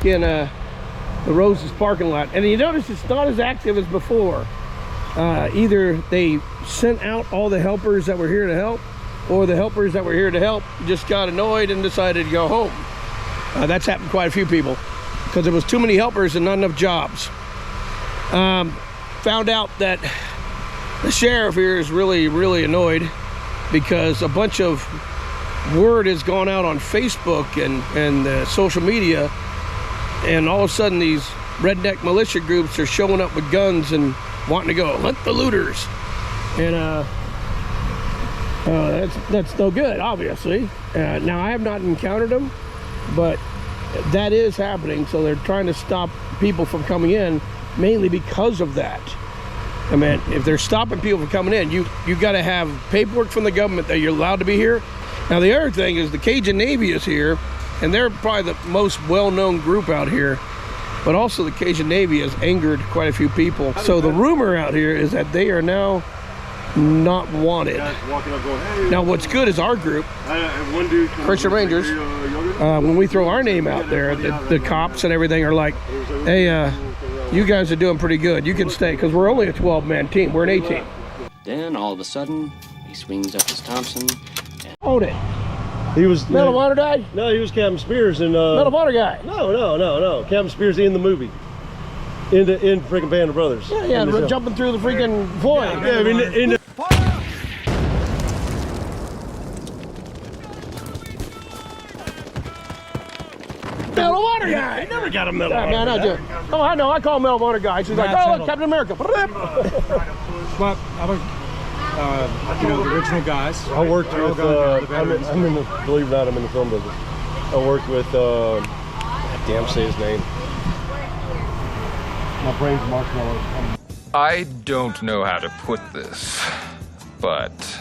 in the Roses parking lot. And you notice it's not as active as before. Either they sent out all the helpers that were here to help, or the helpers that were here to help just got annoyed and decided to go home. That's happened to quite a few people because there was too many helpers and not enough jobs. Found out that the sheriff here is really annoyed because a bunch of word has gone out on Facebook and social media, and all of a sudden these redneck militia groups are showing up with guns and wanting to go hunt the looters. And that's no good, obviously. Now I have not encountered them, but that is happening. So they're trying to stop people from coming in, mainly because of that. I mean, if they're stopping people from coming in, you got to have paperwork from the government that you're allowed to be here. Now the other thing is the Cajun Navy is here, and they're probably the most well-known group out here. But also the Cajun Navy has angered quite a few people. So the rumor out here is that they are now not wanted. Now what's good is our group, Christian Rangers, when we throw our name out there, the cops and everything are like, hey, you guys are doing pretty good. You can stay, because we're only a 12-man team. We're an A-team. Then all of a sudden, he swings up his Thompson. Own it. He was Medal of Honor guy? No, he was Captain Spiers and Medal of Honor guy. No. Captain Spiers in the movie. In freaking Band of Brothers. Yeah, jumping through the freaking void. Yeah, I mean in the Medal of Honor guy. He never got a Medal of Honor. Man, I know. I call him Medal of Honor guy. She's like, oh, look, Captain America. But I was, you know, the original guys. I worked with, I'm in the, believe it or not, I'm in the film business. I worked with, damn, say his name. My brain's marshmallow. I don't know how to put this, but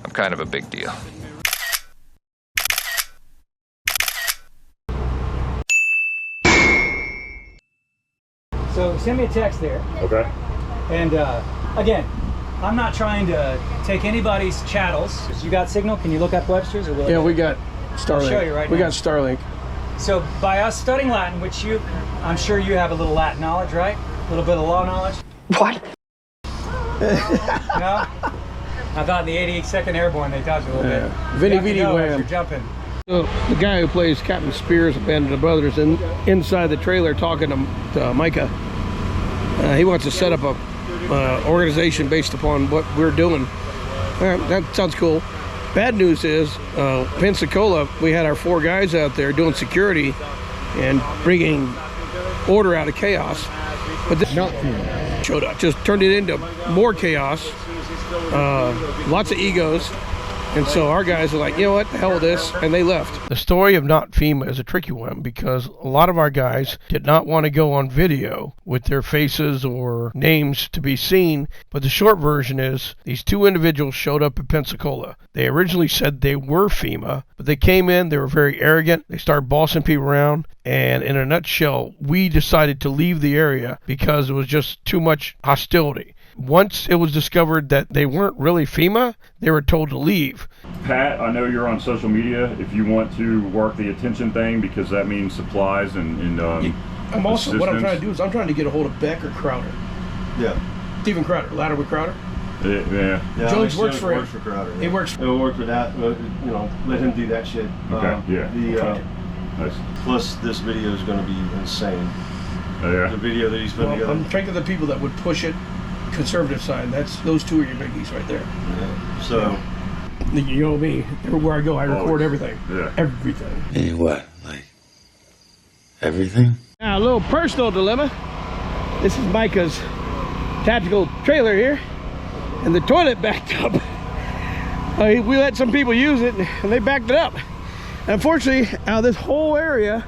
I'm kind of a big deal. So send me a text there. Okay. And again, I'm not trying to take anybody's chattels. You got signal? Can you look up Webster's? Or will Yeah, we got Starlink. I'll show you right we now. got Starlink. So by us studying Latin, which I'm sure you have a little Latin knowledge, right? A little bit of law knowledge? What? No? I thought in the 82nd Airborne they taught you a little bit. Vinny You have to know as Wham. you're jumping. So the guy who plays Captain Spiers of Band of Brothers inside the trailer talking to Micah, he wants to set up a organization based upon what we're doing. That sounds cool. Bad news is Pensacola, we had our 4 guys out there doing security and bringing order out of chaos, but this showed up, just turned it into more chaos, lots of egos. And so our guys are like, you know what, the hell with this, and they left. The story of not FEMA is a tricky one because a lot of our guys did not want to go on video with their faces or names to be seen, but the short version is these 2 individuals showed up at Pensacola. They originally said they were FEMA, but they came in, they were very arrogant, they started bossing people around, and in a nutshell, we decided to leave the area because it was just too much hostility. Once it was discovered that they weren't really FEMA, they were told to leave. Pat, I know you're on social media if you want to work the attention thing, because that means supplies and I'm also, what I'm trying to do is I'm trying to get a hold of Beck or Crowder. Yeah. Stephen Crowder, Ladder with Crowder. Yeah. Jones works for him. Crowder. He works. He'll work for that, but you know, let him do that shit. Okay. Nice. Plus, this video is going to be insane. Oh, yeah. The video that he's putting together. I'm thinking of the people that would push it. Conservative side, those 2 are your biggies right there. Yeah. So, you know me, everywhere I go, I record everything. Yeah. Everything. Hey, what? Like everything? Now, a little personal dilemma. This is Micah's tactical trailer here, and the toilet backed up. We let some people use it, and they backed it up. Unfortunately, out of this whole area,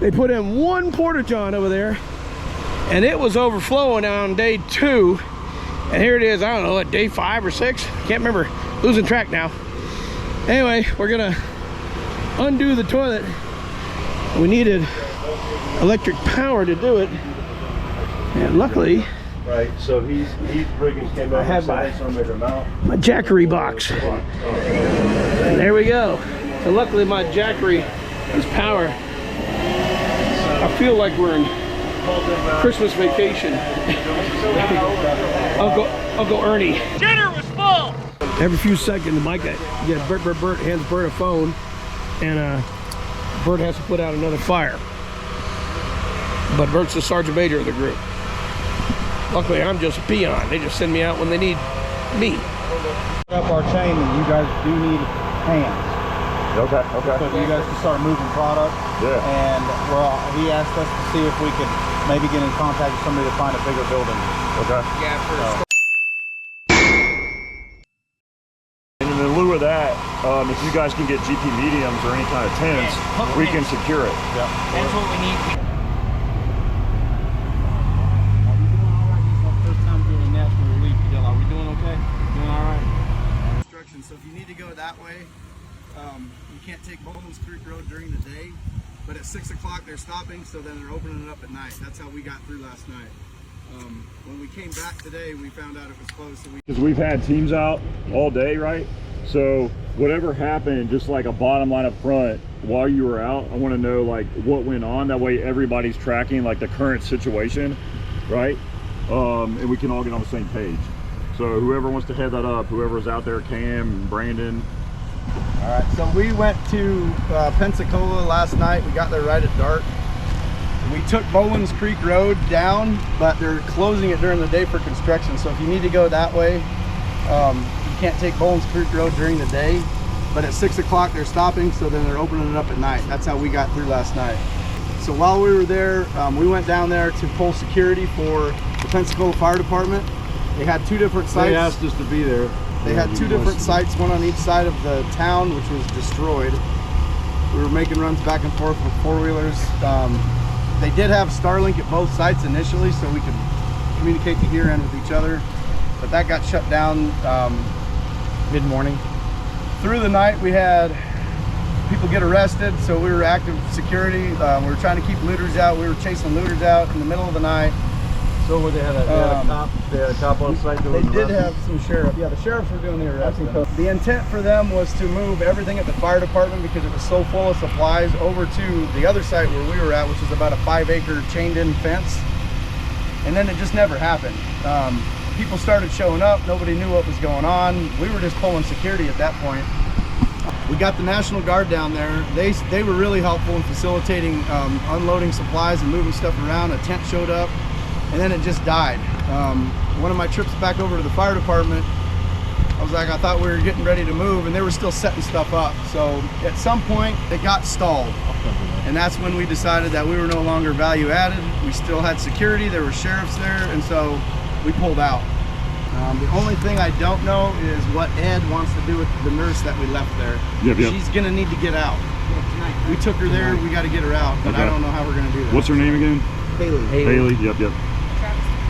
they put in 1 porta-john over there, and it was overflowing on day 2, and here it is, I don't know, at day 5 or 6, can't remember, losing track now. Anyway, we're gonna undo the toilet. We needed electric power to do it, and luckily right, so he's bringing came over. I have my Jackery box, Oh. and there we go. So luckily my Jackery is power. I feel like we're in Christmas vacation. Uncle Ernie. Dinner was full! Every few seconds, Micah, Bert hands Bert a phone, and Bert has to put out another fire. But Bert's the sergeant major of the group. Luckily, I'm just a peon. They just send me out when they need me. Up our chain, and you guys do need hands. Okay. So you guys can start moving product. Yeah. And he asked us to see if we could maybe get in contact with somebody to find a bigger building. Okay. Yeah, And in lieu of that, if you guys can get GP mediums or any kind of tents, we can secure it. Yeah. That's what we need. First time doing national relief deal. Are we doing okay? Doing all right? Instructions. So if you need to go that way, you can't take Bowman's Creek Road during the day, but at 6 o'clock they're stopping, so then they're opening it up at night. That's how we got through last night. When we came back today, we found out it was closed. So Because we've had teams out all day, right? So whatever happened, just like a bottom line up front while you were out, I want to know like what went on. That way everybody's tracking like the current situation, right? And we can all get on the same page. So whoever wants to head that up, whoever's out there, Cam, Brandon. all right, so we went to Pensacola last night. We got there right at dark. We took Bowman's Creek Road down, but they're closing it during the day for construction. So if you need to go that way, you can't take Bowman's Creek Road during the day, but at 6 o'clock they're stopping, so then they're opening it up at night. That's how we got through last night. So while we were there, we went down there to pull security for the Pensacola Fire Department. They had two different sites. They asked us to be there. They had two different sites, one on each side of the town, which was destroyed. We were making runs back and forth with four-wheelers. They did have Starlink at both sites initially, so we could communicate the gear end with each other, but that got shut down mid-morning. Through the night, we had people get arrested, so we were active security. We were trying to keep looters out. We were chasing looters out in the middle of the night. So they had a cop on site doing They did have some sheriff. Yeah, the sheriffs were doing the arresting. The intent for them was to move everything at the fire department because it was so full of supplies over to the other site where we were at, which is about a 5-acre chained-in fence. And then it just never happened. People started showing up. Nobody knew what was going on. We were just pulling security at that point. We got the National Guard down there. They were really helpful in facilitating unloading supplies and moving stuff around. A tent showed up, and then it just died. One of my trips back over to the fire department, I was like, I thought we were getting ready to move, and they were still setting stuff up. So at some point, it got stalled. And that's when we decided that we were no longer value added. We still had security, there were sheriffs there, and so we pulled out. The only thing I don't know is what Ed wants to do with the nurse that we left there. Yep. She's gonna need to get out. We took her there, we gotta get her out, but I don't know how we're gonna do that. What's her name again? Haley. Yep.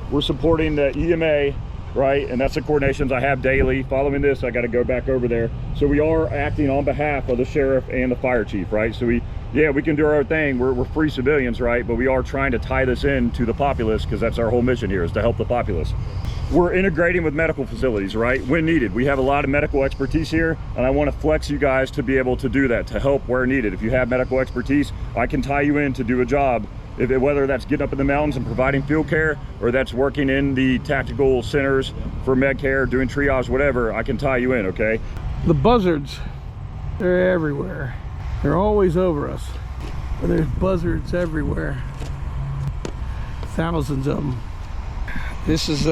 We're supporting the EMA, right? And that's the coordinations I have daily. Following this, I got to go back over there. So we are acting on behalf of the sheriff and the fire chief, right? So we can do our own thing. We're free civilians, right? But we are trying to tie this in to the populace because that's our whole mission here, is to help the populace. We're integrating with medical facilities, right? When needed. We have a lot of medical expertise here, and I want to flex you guys to be able to do that, to help where needed. If you have medical expertise, I can tie you in to do a job. Whether that's getting up in the mountains and providing field care, or that's working in the tactical centers for med care, doing triage, whatever, I can tie you in, okay? The buzzards, they're everywhere. They're always over us. But there's buzzards everywhere. Thousands of them. This is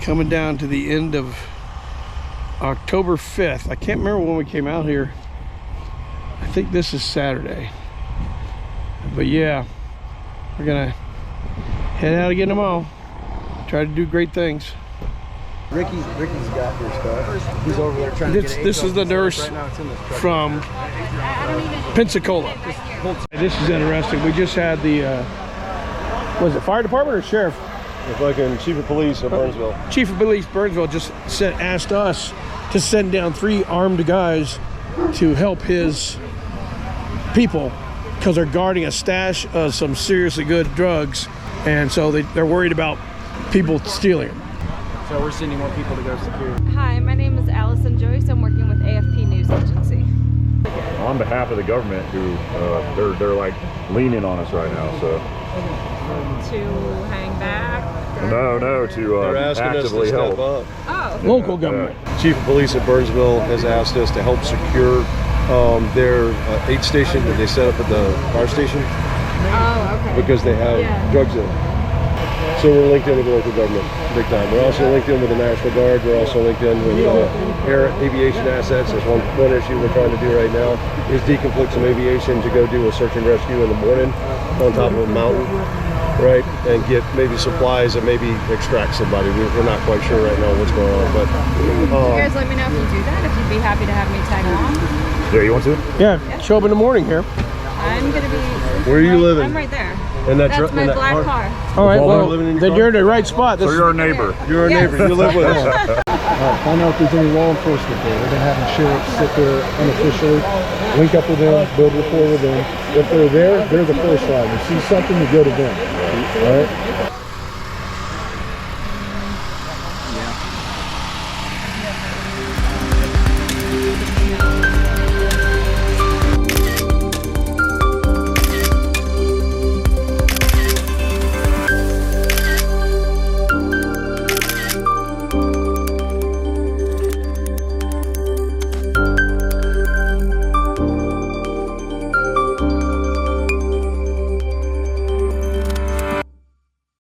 coming down to the end of October 5th. I can't remember when we came out here. I think this is Saturday. But yeah, we're gonna head out again tomorrow. Try to do great things. Ricky's got your stuff. He's over there trying to get This is the nurse right now. It's in this truck. from Pensacola. This is interesting. We just had the was it fire department or sheriff? The fucking chief of police of Burnsville. Chief of Police Burnsville just asked us to send down 3 armed guys to help his people because they're guarding a stash of some seriously good drugs, and so they're worried about people stealing them. So we're sending more people to go secure. Hi, my name is Allison Joyce. I'm working with AFP News Agency. on behalf of the government who they're like leaning on us right now. So to hang back? no, to actively help. Up. Oh. Local government. Chief of Police at Burnsville has asked us to help secure their aid station that they set up at the fire station Oh, okay. because they have drugs in it. So we're linked in with the local government big time. We're also linked in with the National Guard. We're also linked in with air aviation assets. There's one issue we're trying to do right now is deconflict some aviation to go do a search and rescue in the morning on top of a mountain, right? And get maybe supplies and maybe extract somebody. We're not quite sure right now what's going on, but you guys let me know if you do that, if you'd be happy to have me tag along. Yeah, you want to? Yeah, show up in the morning here. I'm gonna be. Where are you living? I'm right there. In that That's my black car. All right, well, living in your then car? you're in the right spot. So you're a neighbor. You're a neighbor. You live with us. Find out if there's any law enforcement there. We've been having sheriffs sit there unofficially, link up with them, build rapport with them. If they're there, they're the first line. You see something, you go to them. All right?